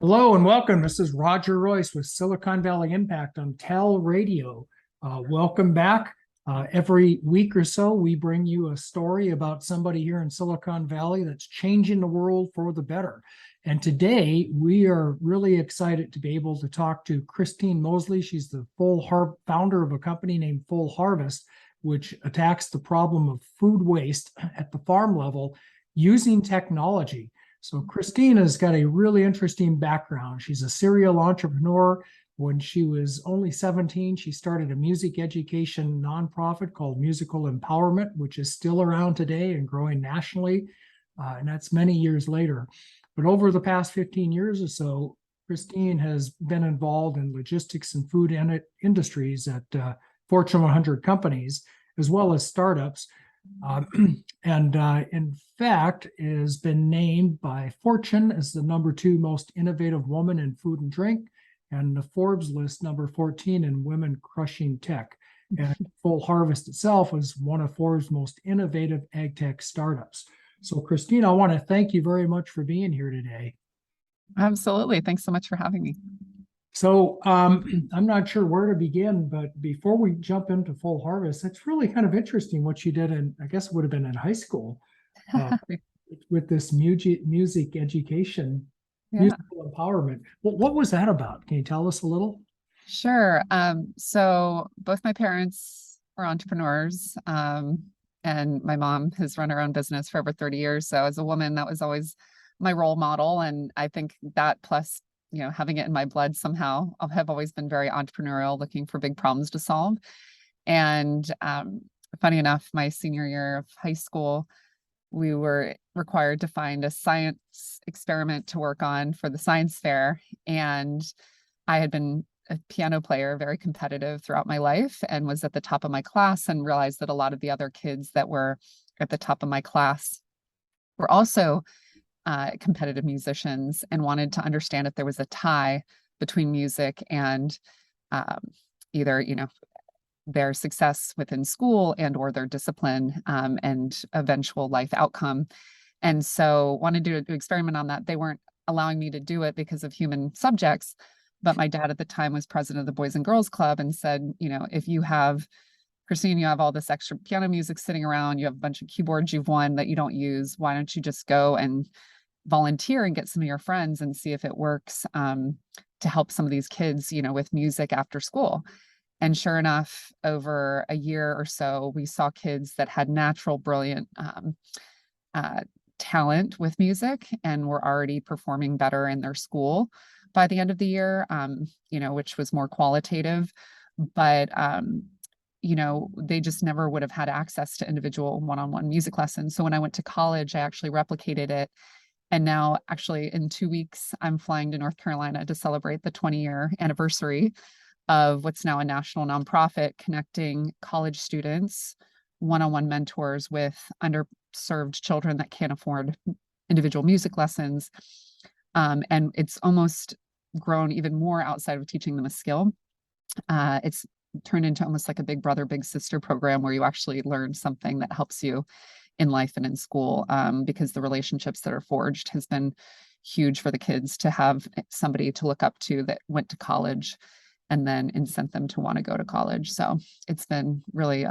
Hello and welcome. This is Roger Royce with Silicon Valley Impact on Tel Radio. Welcome back. Every week or so, we bring you a story about somebody here in Silicon Valley that's changing the world for the better. And today, we are really excited to be able to talk to Christine Moseley. She's the founder of a company named Full Harvest, which attacks the problem of food waste at the farm level using technology. So Christine has got a really interesting background. She's a serial entrepreneur. When she was only 17, she started a music education nonprofit called Musical Empowerment, which is still around today and growing nationally. And that's many years later. But over the past 15 years or so, Christine has been involved in logistics and food industries at Fortune 100 companies, as well as startups. And in fact, has been named by Fortune as the #2 most innovative woman in food and drink, and the Forbes list number 14 in women crushing tech. And Full Harvest itself was one of Forbes most innovative ag tech startups. So, Christine, I want to thank you very much for being here today. Absolutely. Thanks so much for having me. So I'm not sure where to begin, but before we jump into Full Harvest, it's really kind of interesting what you did in, I guess it would have been in high school, with this music education, musical empowerment. What was that about? Can you tell us a little? Sure. So both my parents are entrepreneurs, and my mom has run her own business for over 30 years. So as a woman, that was always my role model. And I think that plus having it in my blood somehow, I have always been very entrepreneurial, looking for big problems to solve. And funny enough, my senior year of high school, we were required to find a science experiment to work on for the science fair. And I had been a piano player, very competitive throughout my life, and was at the top of my class, and realized that a lot of the other kids that were at the top of my class were also competitive musicians, and wanted to understand if there was a tie between music and either their success within school and or their discipline, and eventual life outcome. And so wanted to do an experiment on that. They weren't allowing me to do it because of human subjects, but my dad at the time was president of the Boys and Girls Club and said, if you have, Christine, you have all this extra piano music sitting around, you have a bunch of keyboards you've won that you don't use, why don't you just go and volunteer and get some of your friends and see if it works, to help some of these kids, with music after school. And sure enough, over a year or so, we saw kids that had natural, brilliant talent with music and were already performing better in their school by the end of the year, which was more qualitative. But they just never would have had access to individual one-on-one music lessons. So when I went to college, I actually replicated it. And now, actually, in 2 weeks, I'm flying to North Carolina to celebrate the 20-year anniversary of what's now a national nonprofit connecting college students, one-on-one mentors with underserved children that can't afford individual music lessons. And it's almost grown even more outside of teaching them a skill. It's turned into almost like a big brother, big sister program where you actually learn something that helps you in life and in school, because the relationships that are forged has been huge for the kids to have somebody to look up to that went to college and then incent them to want to go to college. So it's been really,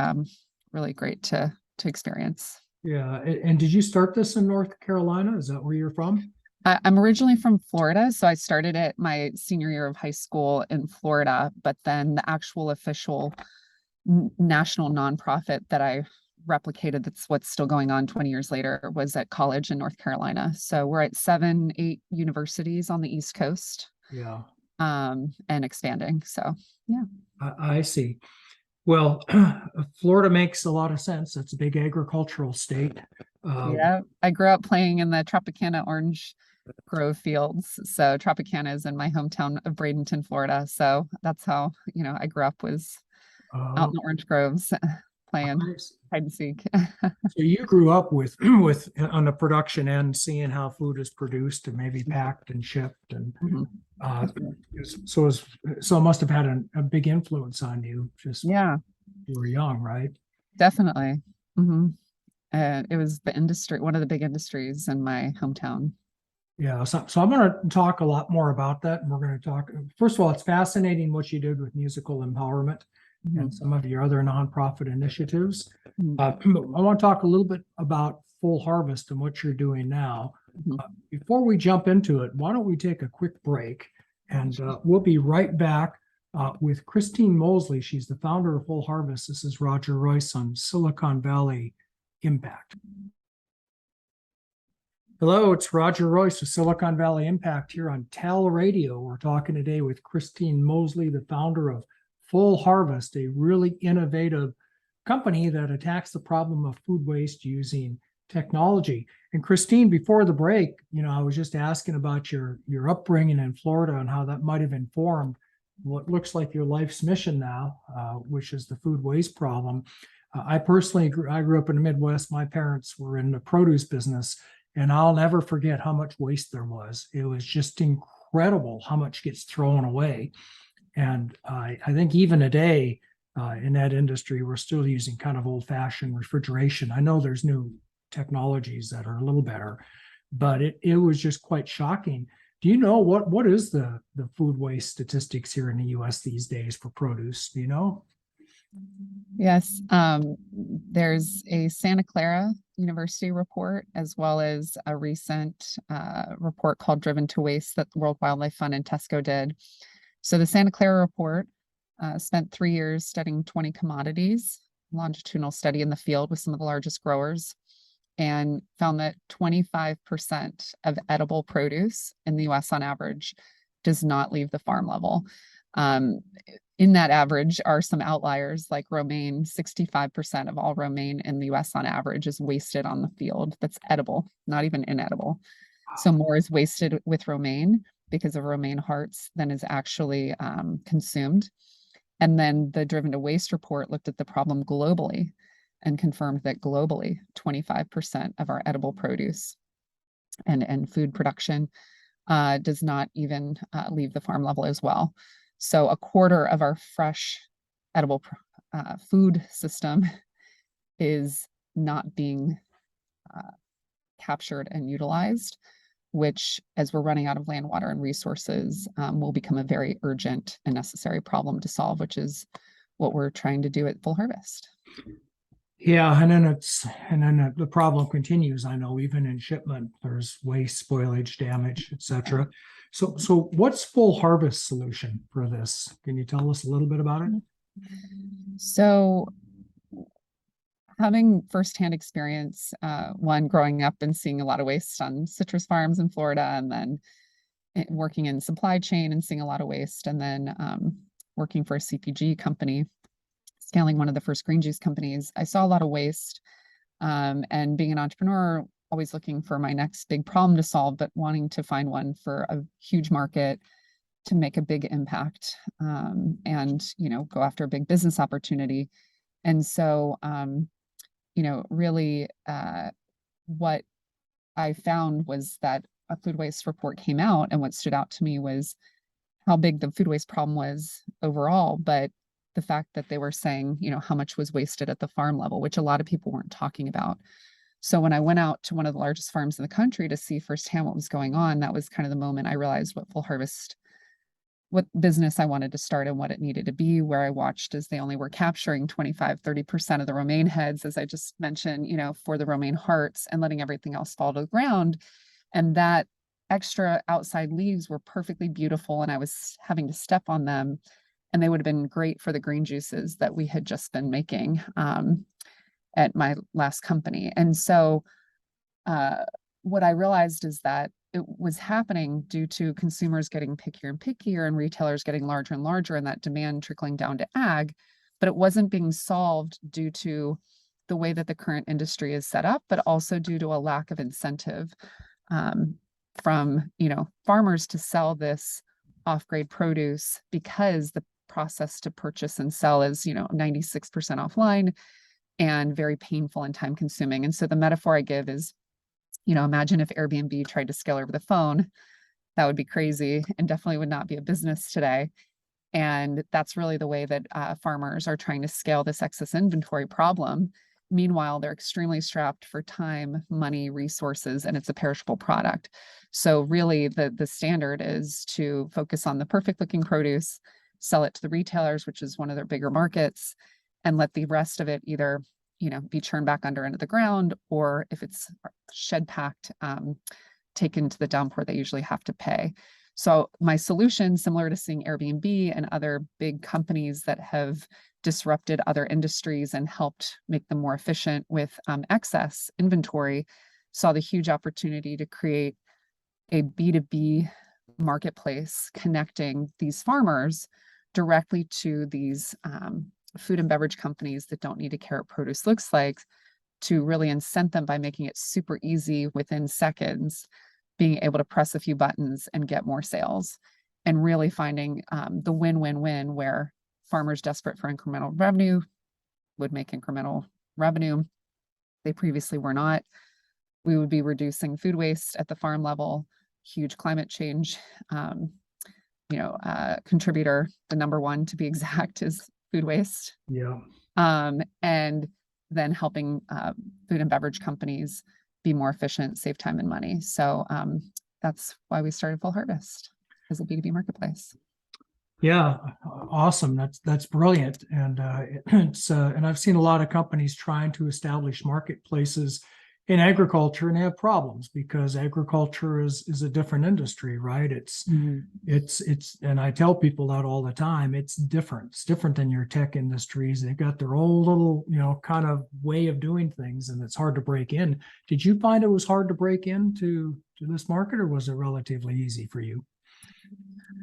really great to experience. Yeah. And did you start this in North Carolina? Is that where you're from? I'm originally from Florida, so I started it my senior year of high school in Florida, but then the actual official national nonprofit that I replicated, that's what's still going on 20 years later, was at college in North Carolina. So we're at 7-8 universities on the East Coast. Yeah. And expanding. So yeah. I see. Well, Florida makes a lot of sense. It's a big agricultural state. Yeah, I grew up playing in the Tropicana orange grove fields. So Tropicana is in my hometown of Bradenton, Florida. So that's how, I grew up, was out in the orange groves playing hide and seek. So you grew up with on the production end, seeing how food is produced and maybe packed and shipped, and so it must have had a big influence on you. Just Yeah, you were young, right? definitely. And it was the industry, one of the big industries in my hometown. Yeah, so I'm going to talk a lot more about that. And we're going to talk, first of all, it's fascinating what you did with musical empowerment and Mhm. some of your other nonprofit initiatives. Mhm. But I want to talk a little bit about Full Harvest and what you're doing now. Mhm. Before we jump into it, why don't we take a quick break and we'll be right back with Christine Moseley. She's the founder of Full Harvest. This is Roger Royce on Silicon Valley Impact. Hello, it's Roger Royce with Silicon Valley Impact here on Tal Radio. We're talking today with Christine Moseley, the founder of Full Harvest, a really innovative company that attacks the problem of food waste using technology. And Christine, before the break, I was just asking about your upbringing in Florida and how that might have informed what looks like your life's mission now, which is the food waste problem. I personally I grew up in the Midwest. My parents were in the produce business, and I'll never forget how much waste there was. It was just incredible how much gets thrown away. And I think even today in that industry, we're still using kind of old fashioned refrigeration. I know there's new technologies that are a little better, but it was just quite shocking. Do you know what is the food waste statistics here in the US these days for produce? Do you know? Yes, there's a Santa Clara University report, as well as a recent report called Driven to Waste that World Wildlife Fund and Tesco did. So the Santa Clara report spent 3 years studying 20 commodities, longitudinal study in the field with some of the largest growers, and found that 25% of edible produce in the US on average does not leave the farm level. Um, in that average are some outliers like romaine. 65% of all romaine in the US on average is wasted on the field. That's edible, not even inedible. So more is wasted with romaine because of romaine hearts than is actually consumed. And then the Driven to Waste report looked at the problem globally and confirmed that globally, 25% of our edible produce and food production does not even leave the farm level as well. So a quarter of our fresh edible food system is not being captured and utilized, which, as we're running out of land, water, and resources, will become a very urgent and necessary problem to solve, which is what we're trying to do at Full Harvest. Yeah, and then the problem continues. I know even in shipment, there's waste, spoilage, damage, etc. So what's Full Harvest solution for this? Can you tell us a little bit about it? So having firsthand experience, one growing up and seeing a lot of waste on citrus farms in Florida, and then working in supply chain and seeing a lot of waste, and then working for a CPG company, scaling one of the first green juice companies, I saw a lot of waste. And being an entrepreneur, always looking for my next big problem to solve, but wanting to find one for a huge market to make a big impact, and go after a big business opportunity. And so really what I found was that a food waste report came out, and what stood out to me was how big the food waste problem was overall, but the fact that they were saying, how much was wasted at the farm level, which a lot of people weren't talking about. So when I went out to one of the largest farms in the country to see firsthand what was going on, that was kind of the moment I realized what business I wanted to start and what it needed to be, where I watched as they only were capturing 25-30% of the romaine heads, as I just mentioned, for the romaine hearts, and letting everything else fall to the ground. And that extra outside leaves were perfectly beautiful, and I was having to step on them, and they would have been great for the green juices that we had just been making at my last company. And so what I realized is that it was happening due to consumers getting pickier and pickier and retailers getting larger and larger, and that demand trickling down to ag, but it wasn't being solved due to the way that the current industry is set up, but also due to a lack of incentive from farmers to sell this off-grade produce, because the process to purchase and sell is 96% offline and very painful and time consuming. And so the metaphor I give is, imagine if Airbnb tried to scale over the phone. That would be crazy and definitely would not be a business today. And that's really the way that farmers are trying to scale this excess inventory problem. Meanwhile, they're extremely strapped for time, money, resources, and it's a perishable product. So really the standard is to focus on the perfect looking produce, sell it to the retailers, which is one of their bigger markets, and let the rest of it either, be churned back under into the ground, or if it's shed packed, taken to the dump where they usually have to pay. So my solution, similar to seeing Airbnb and other big companies that have disrupted other industries and helped make them more efficient with excess inventory, saw the huge opportunity to create a B2B marketplace connecting these farmers directly to these food and beverage companies that don't need to care what produce looks like, to really incent them by making it super easy within seconds, being able to press a few buttons and get more sales, and really finding the win-win-win where farmers desperate for incremental revenue would make incremental revenue. They previously were not. We would be reducing food waste at the farm level, huge climate change contributor. The number one, to be exact, is food waste. Yeah. And then helping food and beverage companies be more efficient, save time and money. So that's why we started Full Harvest as a B2B marketplace. Yeah, awesome. That's brilliant. And and I've seen a lot of companies trying to establish marketplaces in agriculture, and they have problems because agriculture is a different industry, right? It's and I tell people that all the time. It's different. It's different than your tech industries. They've got their own little, kind of way of doing things, and it's hard to break in. Did you find it was hard to break into this market, or was it relatively easy for you?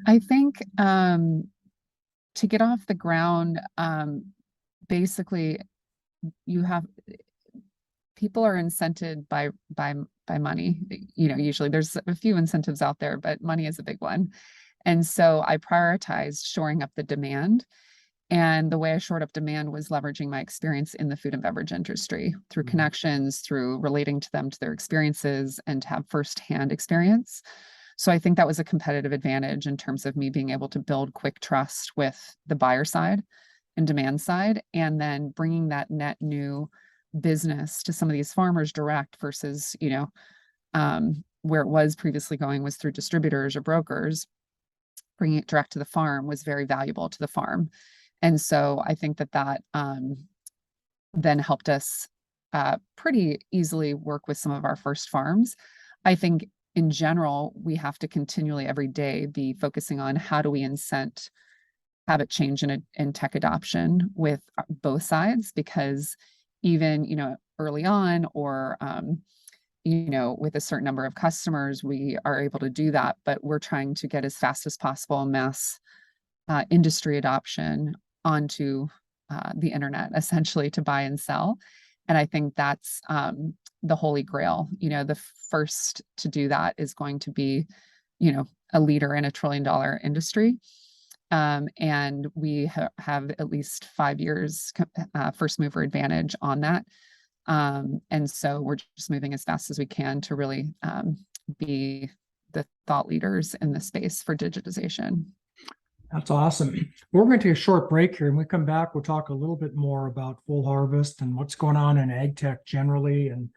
I think to get off the ground, basically people are incented by money. Usually there's a few incentives out there, but money is a big one. And so I prioritized shoring up the demand. And the way I shored up demand was leveraging my experience in the food and beverage industry through connections, through relating to them, to their experiences, and to have firsthand experience. So I think that was a competitive advantage in terms of me being able to build quick trust with the buyer side and demand side, and then bringing that net new business to some of these farmers direct versus, where it was previously going was through distributors or brokers. Bringing it direct to the farm was very valuable to the farm. And so I think that then helped us pretty easily work with some of our first farms. I think in general, we have to continually every day be focusing on how do we incent habit change and tech adoption with both sides, because even, early on or, with a certain number of customers, we are able to do that, but we're trying to get as fast as possible mass industry adoption onto the internet, essentially, to buy and sell. And I think that's the holy grail. The first to do that is going to be, a leader in $1 trillion industry. And we have at least 5 years first mover advantage on that. And so we're just moving as fast as we can to really be the thought leaders in the space for digitization. That's awesome. We're going to take a short break here, and when we come back, we'll talk a little bit more about Full Harvest and what's going on in ag tech generally, and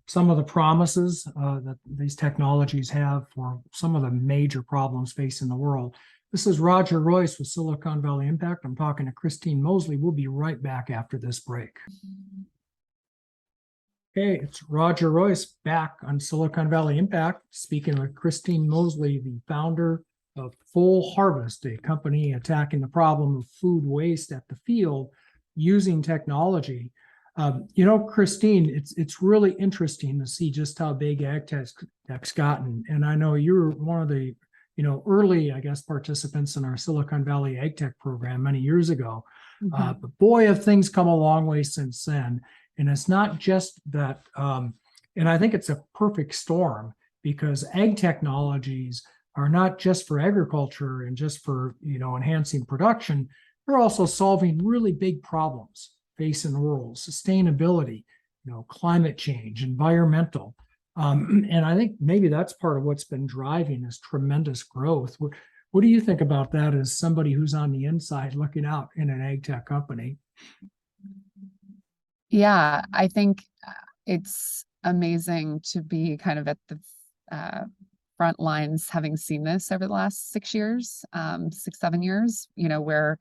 some of the promises that these technologies have for some of the major problems facing the world. This is Roger Royce with Silicon Valley Impact. I'm talking to Christine Moseley. We'll be right back after this break. Okay, it's Roger Royce back on Silicon Valley Impact, speaking with Christine Moseley, the founder of Full Harvest, a company attacking the problem of food waste at the field using technology. Christine, it's really interesting to see just how big ag tech's gotten. And I know you're one of the early, participants in our Silicon Valley Ag Tech program many years ago. But boy, have things come a long way since then. And it's not just that, and I think it's a perfect storm, because ag technologies are not just for agriculture and just for, enhancing production. They're also solving really big problems facing the world: sustainability, climate change, environmental. And I think maybe that's part of what's been driving this tremendous growth. What do you think about that as somebody who's on the inside looking out in an ag tech company? Yeah, I think it's amazing to be kind of at the uh, front lines, having seen this over the last 6 years, 6, 7 years, where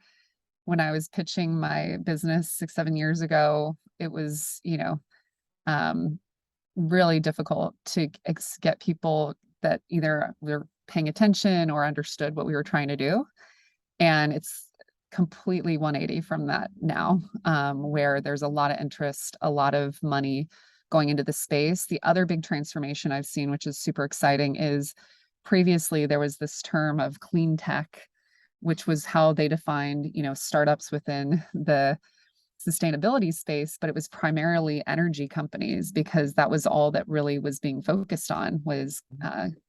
when I was pitching my business 6, 7 years ago, it was, um, really difficult to get people that either were paying attention or understood what we were trying to do. And it's completely 180 from that now, where there's a lot of interest, a lot of money going into the space. The other big transformation I've seen, which is super exciting, is previously there was this term of clean tech, which was how they defined, startups within the sustainability space, but it was primarily energy companies because that was all that really was being focused on was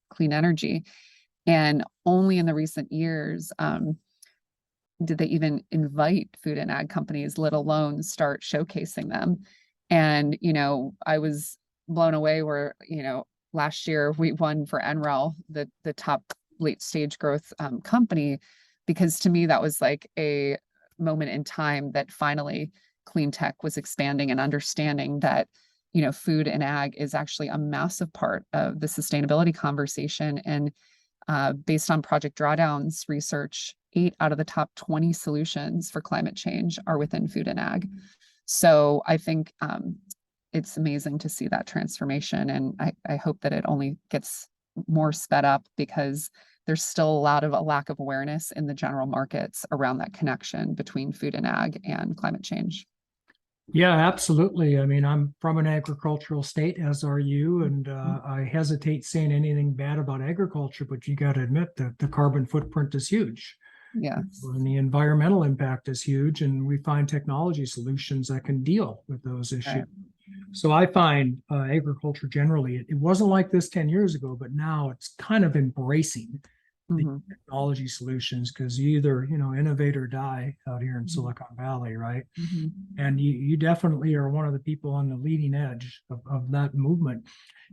clean energy. And only in the recent years, did they even invite food and ag companies, let alone start showcasing them. And, I was blown away where, last year we won for NREL, the top late stage growth company, because to me, that was like a moment in time that finally clean tech was expanding and understanding that, food and ag is actually a massive part of the sustainability conversation. And based on Project Drawdown's research, 8 out of the top 20 solutions for climate change are within food and ag. So I think it's amazing to see that transformation. And I hope that it only gets more sped up because there's still a lack of awareness in the general markets around that connection between food and ag and climate change. Yeah, absolutely. I mean, I'm from an agricultural state, as are you, and I hesitate saying anything bad about agriculture, but you got to admit that the carbon footprint is huge. Yes. And the environmental impact is huge, and we find technology solutions that can deal with those issues. Right. So I find agriculture generally, it wasn't like this 10 years ago, but now it's kind of embracing the Mhm. technology solutions because you either, innovate or die out here in Mhm. Silicon Valley, right? Mhm. And you definitely are one of the people on the leading edge of that movement.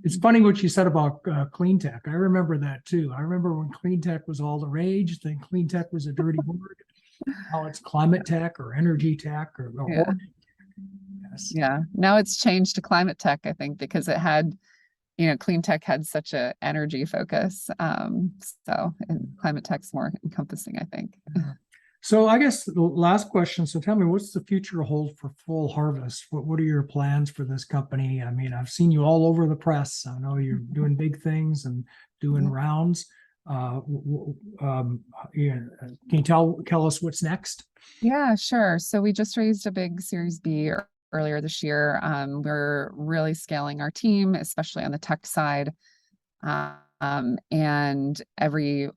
It's funny what you said about clean tech. I remember that too. I remember when clean tech was all the rage, then clean tech was a dirty word. Now it's climate tech or energy tech Yeah. or yes. Yeah. Now it's changed to climate tech, I think, because it had, clean tech had such a energy focus. And climate tech's more encompassing, I think. So I guess the last question. So tell me, what's the future hold for Full Harvest? What are your plans for this company? I mean, I've seen you all over the press. I know you're doing big things and doing Yeah. rounds. Yeah, can you tell us what's next? Yeah, sure. So we just raised a big Series B earlier this year. We're really scaling our team, especially on the tech side. And every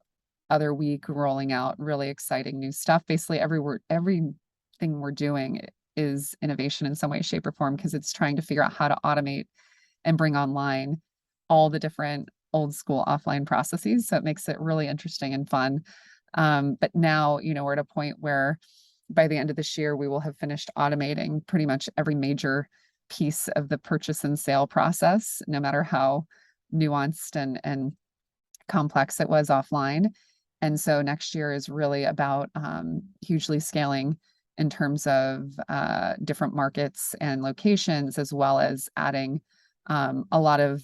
other week rolling out really exciting new stuff. Basically, everything we're doing is innovation in some way, shape, or form because it's trying to figure out how to automate and bring online all the different old school offline processes. So it makes it really interesting and fun. But now, we're at a point where by the end of this year, we will have finished automating pretty much every major piece of the purchase and sale process, no matter how nuanced and complex it was offline. And so next year is really about hugely scaling in terms of different markets and locations, as well as adding a lot of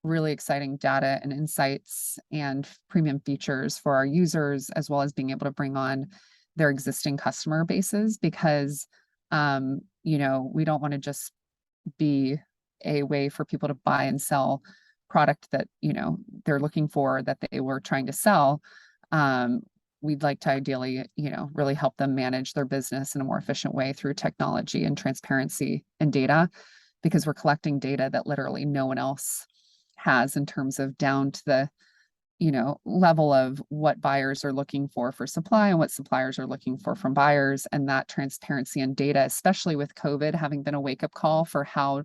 really exciting data and insights and premium features for our users, as well as being able to bring on their existing customer bases because, we don't want to just be a way for people to buy and sell product that they're looking for that they were trying to sell. um, we'd like to ideally really help them manage their business in a more efficient way through technology and transparency and data because we're collecting data that literally no one else has in terms of down to the level of what buyers are looking for supply and what suppliers are looking for from buyers. And that transparency and data, especially with COVID having been a wake-up call for how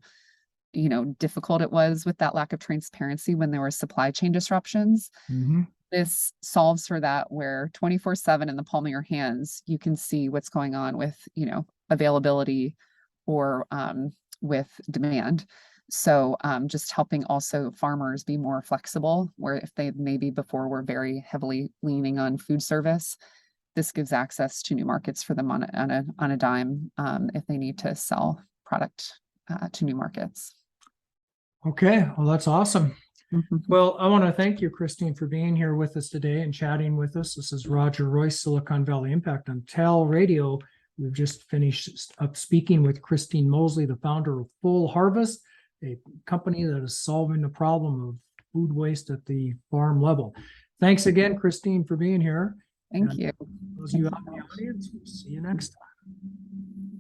difficult it was with that lack of transparency when there were supply chain disruptions. Mhm. This solves for that where 24/7 in the palm of your hands, you can see what's going on with, availability or with demand. So just helping also farmers be more flexible, where if they maybe before were very heavily leaning on food service, this gives access to new markets for them on a dime if they need to sell product to new markets. Okay, well, that's awesome. Mhm. Well, I want to thank you, Christine, for being here with us today and chatting with us. This is Roger Royce, Silicon Valley Impact on TAL Radio. We've just finished up speaking with Christine Moseley, the founder of Full Harvest, a company that is solving the problem of food waste at the farm level. Thanks again, Christine, for being here. Thank And you. those of you out in the audience, we'll see you next time.